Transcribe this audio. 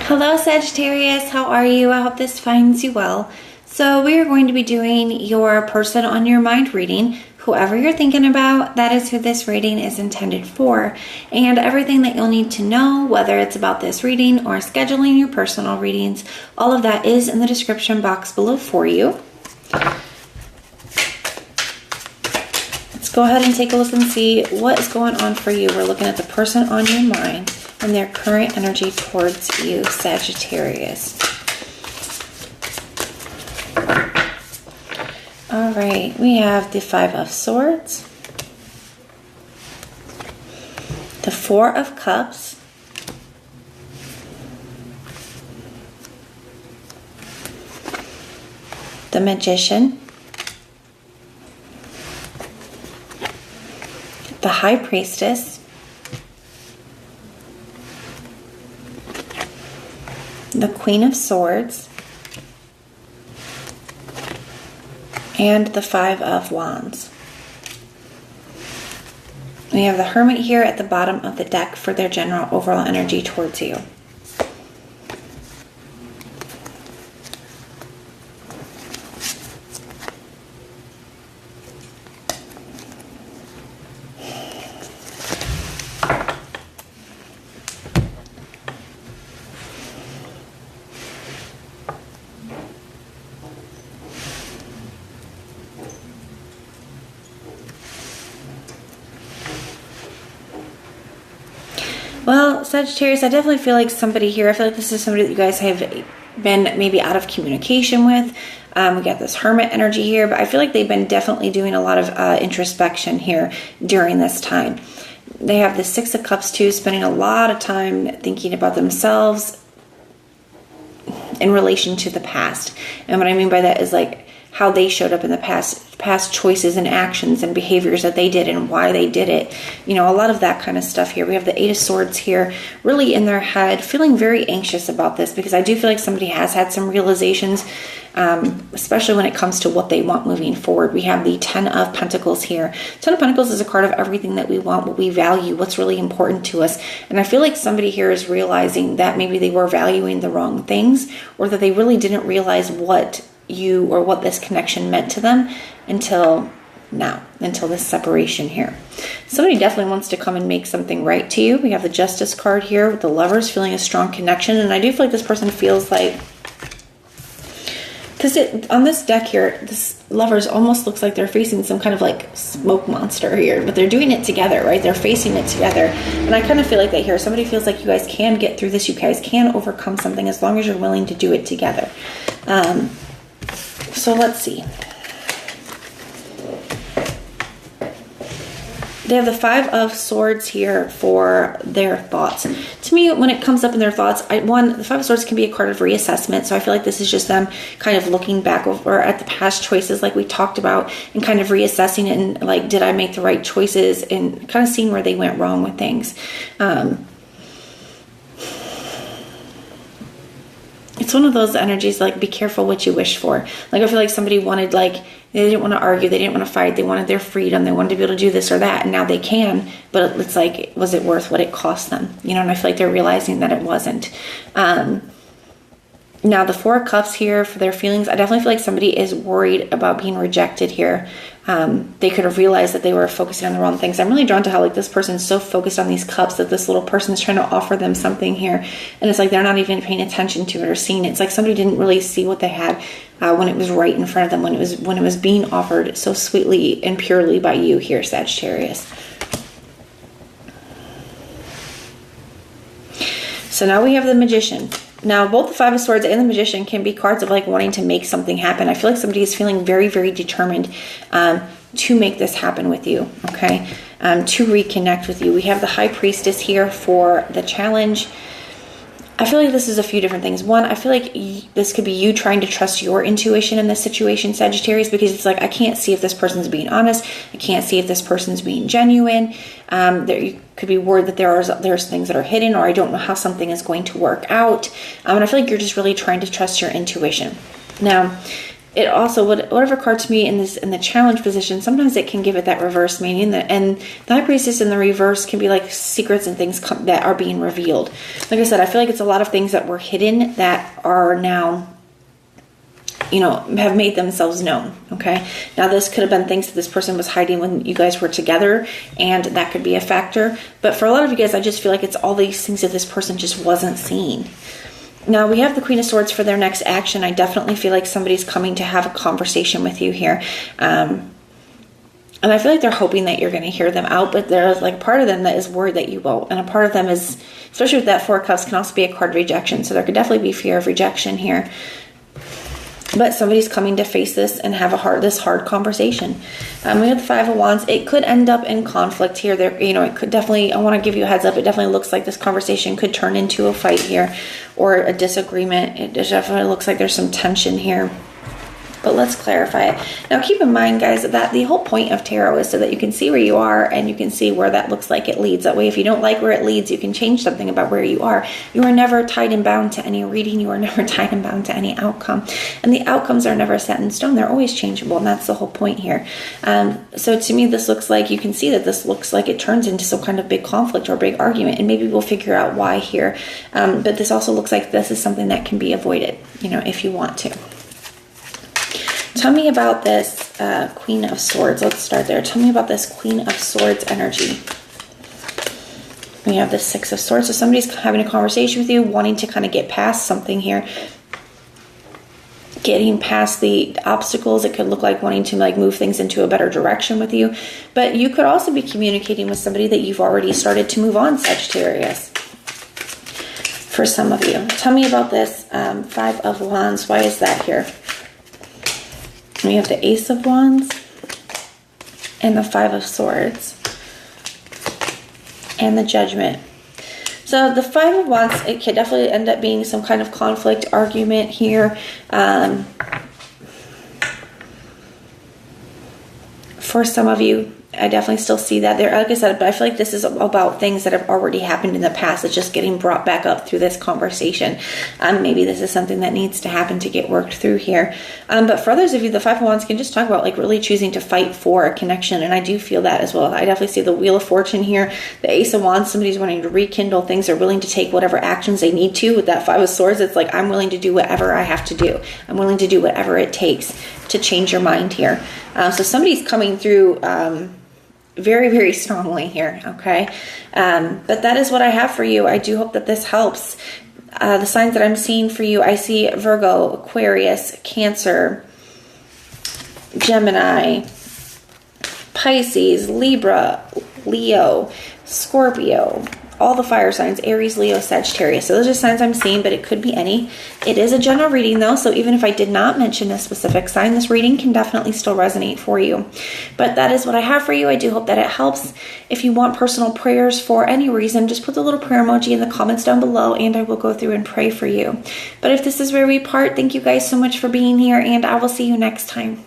Hello Sagittarius, how are you? I hope this finds you well. So we are going to be doing your person on your mind reading. Whoever you're thinking about, that is who this reading is intended for. And everything that you'll need to know, whether it's about this reading or scheduling your personal readings, all of that is in the description box below for you. Let's go ahead and take a look and see what is going on for you. We're looking at the person on your mind and their current energy towards you, Sagittarius. All right, we have the Five of Swords, the Four of Cups, the Magician, the High Priestess, the Queen of Swords, and the Five of Wands. We have the Hermit here at the bottom of the deck for their general overall energy towards you. Well, Sagittarius, I definitely feel like somebody here, I feel like this is somebody that you guys have been maybe out of communication with. We got this Hermit energy here, but I feel like they've been definitely doing a lot of introspection here during this time. They have the Six of Cups too, spending a lot of time thinking about themselves in relation to the past. And what I mean by that is like how they showed up in the past choices and actions and behaviors that they did and why they did it. You know, a lot of that kind of stuff here. We have the Eight of Swords here, really in their head, feeling very anxious about this, because I do feel like somebody has had some realizations, especially when it comes to what they want moving forward. We have the Ten of Pentacles here. Ten of Pentacles is a card of everything that we want, what we value, what's really important to us. And I feel like somebody here is realizing that maybe they were valuing the wrong things, or that they really didn't realize what you or what this connection meant to them until now, until this separation here. Somebody definitely wants to come and make something right to you. We have the Justice card here with the Lovers, feeling a strong connection. And I do feel like this person feels like, because on this deck here, this Lovers almost looks like they're facing some kind of like smoke monster here, but they're doing it together, right? They're facing it together. And I kind of feel like that here. Somebody feels like you guys can get through this. You guys can overcome something as long as you're willing to do it together. So let's see. They have the Five of Swords here for their thoughts. To me, when it comes up in their thoughts, the Five of Swords can be a card of reassessment. So I feel like this is just them kind of looking back over at the past choices like we talked about, and kind of reassessing it and like, did I make the right choices, and kind of seeing where they went wrong with things. It's one of those energies like, be careful what you wish for. Like I feel like somebody wanted, like, they didn't want to argue, they didn't want to fight, they wanted their freedom, they wanted to be able to do this or that, and now they can, but it's like, was it worth what it cost them? You know, and I feel like they're realizing that it wasn't. Now the Four of Cups here for their feelings, I definitely feel like somebody is worried about being rejected here. They could have realized that they were focusing on the wrong things. I'm really drawn to how like this person is so focused on these cups that this little person is trying to offer them something here, and it's like they're not even paying attention to it or seeing it. It's like somebody didn't really see what they had when it was right in front of them, when it was being offered so sweetly and purely by you here, Sagittarius. So now we have the Magician. Now, both the Five of Swords and the Magician can be cards of like wanting to make something happen. I feel like somebody is feeling very, very determined to make this happen with you, okay? To reconnect with you. We have the High Priestess here for the challenge. I feel like this is a few different things. One, I feel like this could be you trying to trust your intuition in this situation, Sagittarius, because it's like, I can't see if this person's being honest. I can't see if this person's being genuine. You could be worried that there's things that are hidden, or I don't know how something is going to work out. And I feel like you're just really trying to trust your intuition. Now, it also, whatever card to me in the challenge position, sometimes it can give it that reverse meaning. And the High Priestess in the reverse can be like secrets and things that are being revealed. Like I said, I feel like it's a lot of things that were hidden that are now, you know, have made themselves known. Okay. Now this could have been things that this person was hiding when you guys were together, and that could be a factor. But for a lot of you guys, I just feel like it's all these things that this person just wasn't seeing. Now we have the Queen of Swords for their next action. I definitely feel like somebody's coming to have a conversation with you here. And I feel like they're hoping that you're going to hear them out, but there's like part of them that is worried that you won't. And a part of them is, especially with that Four of Cups, can also be a card rejection. So there could definitely be fear of rejection here. But somebody's coming to face this and have this hard conversation. We have the Five of Wands. It could end up in conflict here. There, you know, it could definitely, I want to give you a heads up. It definitely looks like this conversation could turn into a fight here or a disagreement. It definitely looks like there's some tension here. But let's clarify it. Now keep in mind, guys, that the whole point of tarot is so that you can see where you are and you can see where that looks like it leads. That way, if you don't like where it leads, you can change something about where you are. You are never tied and bound to any reading. You are never tied and bound to any outcome. And the outcomes are never set in stone. They're always changeable, and that's the whole point here. So to me, this looks like, you can see that this looks like it turns into some kind of big conflict or big argument, and maybe we'll figure out why here. But this also looks like this is something that can be avoided, you know, if you want to. Tell me about this Queen of Swords. Let's start there. Tell me about this Queen of Swords energy. We have the Six of Swords. So somebody's having a conversation with you, wanting to kind of get past something here. Getting past the obstacles. It could look like wanting to like move things into a better direction with you. But you could also be communicating with somebody that you've already started to move on, Sagittarius. For some of you. Tell me about this Five of Wands. Why is that here? We have the Ace of Wands and the Five of Swords and the Judgment. So the Five of Wands, it could definitely end up being some kind of conflict argument here. For some of you, I definitely still see that there. Like I said, but I feel like this is about things that have already happened in the past. It's just getting brought back up through this conversation. Maybe this is something that needs to happen to get worked through here. But for others of you, the Five of Wands can just talk about like really choosing to fight for a connection. And I do feel that as well. I definitely see the Wheel of Fortune here. The Ace of Wands, somebody's wanting to rekindle things. They're willing to take whatever actions they need to. With that Five of Swords, it's like, I'm willing to do whatever I have to do. I'm willing to do whatever it takes to change your mind here. So somebody's coming through very, very strongly here, okay? But that is what I have for you. I do hope that this helps. The signs that I'm seeing for you, I see Virgo, Aquarius, Cancer, Gemini, Pisces, Libra, Leo, Scorpio, all the fire signs, Aries, Leo, Sagittarius. So those are signs I'm seeing, but it could be any. It is a general reading though, so even if I did not mention a specific sign, this reading can definitely still resonate for you. But that is what I have for you. I do hope that it helps. If you want personal prayers for any reason, just put the little prayer emoji in the comments down below and I will go through and pray for you. But if this is where we part, thank you guys so much for being here, and I will see you next time.